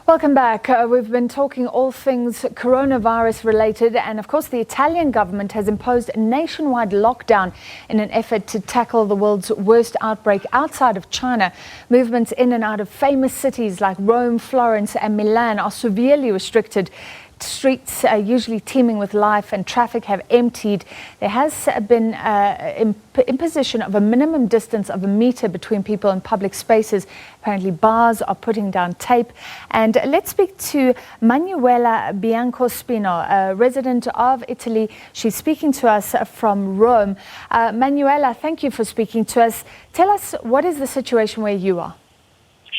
Welcome back. We've been talking all things coronavirus related, and of course the Italian government has imposed a nationwide lockdown in an effort to tackle the world's worst outbreak outside of China. Movements in and out of famous cities like Rome, Florence and Milan are severely restricted. Streets are usually teeming with life and traffic have emptied. There has been imposition of a minimum distance of 1 meter between people in public spaces. Apparently bars are putting down tape. And let's speak to Manuela Biancospino, a resident of Italy. She's speaking to us from Rome. Manuela, thank you for speaking to us. Tell us, what is the situation where you are?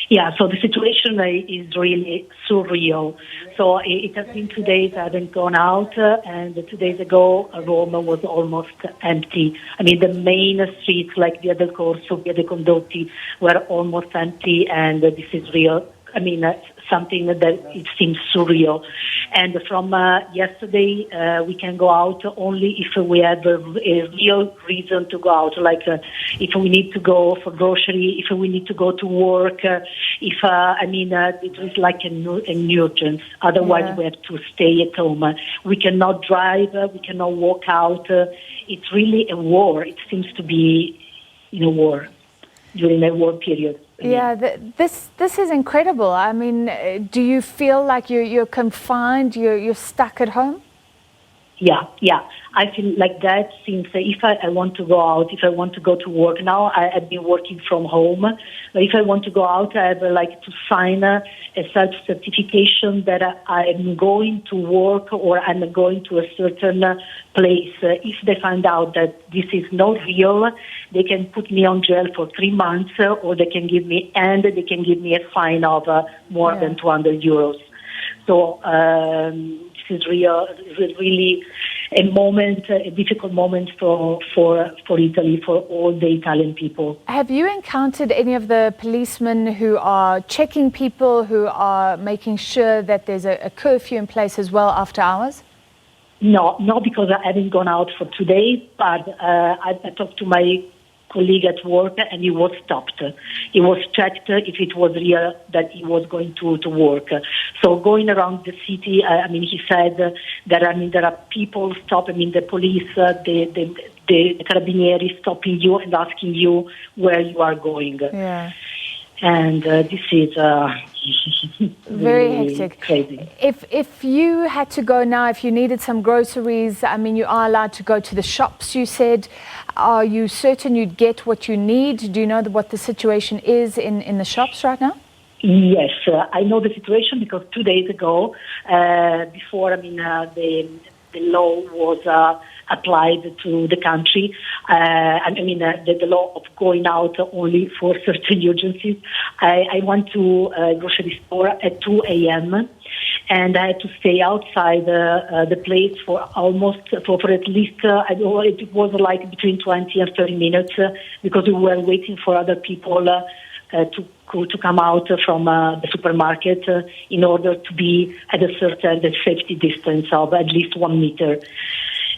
Yeah, so the situation is really surreal. So it has been 2 days I haven't gone out, and 2 days ago Rome was almost empty. I mean, the main streets like Via del Corso, Via dei Condotti were almost empty, and this is real. I mean, something that it seems surreal. And from yesterday, we can go out only if we have a real reason to go out, like if we need to go for grocery, if we need to go to work, it is like an urgence. Otherwise, we have to stay at home. We cannot drive, we cannot walk out. It's really a war. It seems to be in a war, during a war period. Yeah, this is incredible. I mean, do you feel like you're confined, you're stuck at home? Yeah. I feel like that since if I want to go out, if I want to go to work, now I've been working from home, but if I want to go out, I have to sign a self-certification that I'm going to work or I'm going to a certain place. If they find out that this is not real, they can put me on jail for 3 months, or they can give me a fine of more than 200 euros. So this is really a difficult moment for Italy, for all the Italian people. Have you encountered any of the policemen who are checking people, who are making sure that there's a curfew in place as well after hours? No, because I haven't gone out for 2 days, but I talked to my colleague at work and he was stopped. He was checked if it was real that he was going to work. So going around the city, he said that there are people stopping, the police, the carabinieri stopping you and asking you where you are going. Yeah. And this is very hectic. Crazy. If you had to go now, if you needed some groceries, you are allowed to go to the shops, you said. Are you certain you'd get what you need? Do you know what the situation is in the shops right now? Yes, I know the situation because 2 days ago, before the law was applied to the country, the law of going out only for certain urgencies. I went to a grocery store at 2 a.m. and I had to stay outside the place for at least, it was like between 20 and 30 minutes because we were waiting for other people to come out from the supermarket in order to be at a certain safety distance of at least 1 meter.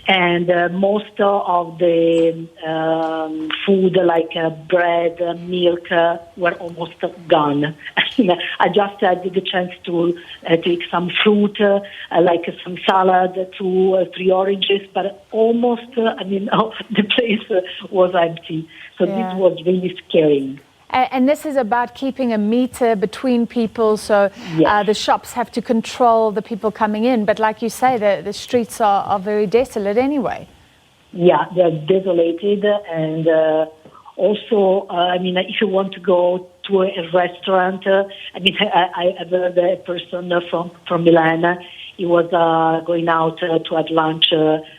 And most of the food like bread, milk were almost gone. I just had the chance to take some fruit, like some salad, 2 or 3 oranges, but almost, the place was empty. So this was really scary. And this is about keeping 1 meter between people, so the shops have to control the people coming in. But like you say, the streets are very desolate anyway. Yeah, they're desolated. And also, if you want to go to a restaurant, I've heard a person from Milan. He was going out to have lunch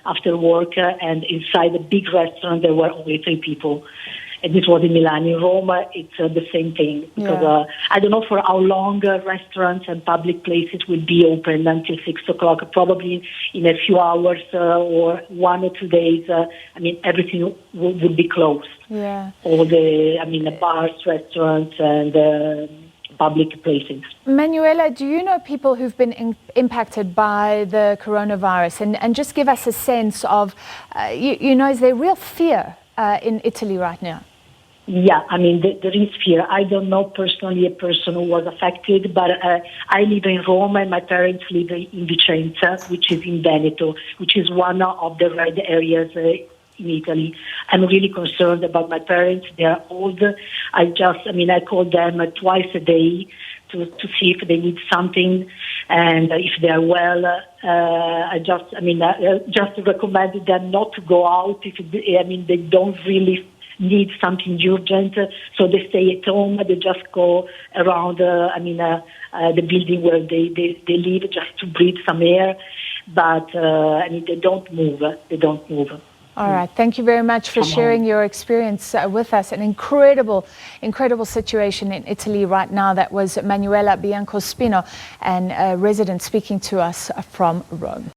after work, and inside a big restaurant there were only 3 people. And this was in Milan. In Rome, it's the same thing. Because I don't know for how long restaurants and public places will be open until 6 o'clock. Probably in a few hours or 1 or 2 days, everything would be closed. Yeah. All the bars, restaurants, and public places. Manuela, do you know people who've been impacted by the coronavirus? And just give us a sense of, is there real fear in Italy right now? Yeah, I mean, there is fear. I don't know personally a person who was affected, but I live in Rome and my parents live in Vicenza, which is in Veneto, which is one of the red areas in Italy. I'm really concerned about my parents. They are old. I call them twice a day to see if they need something and if they are well. I just recommend them not to go out if they don't really need something urgent, so they stay at home. They just go around. The building where they live just to breathe some air, but they don't move. They don't move. All right. Thank you very much for sharing your experience with us. An incredible situation in Italy right now. That was Manuela Biancospino, and a resident speaking to us from Rome.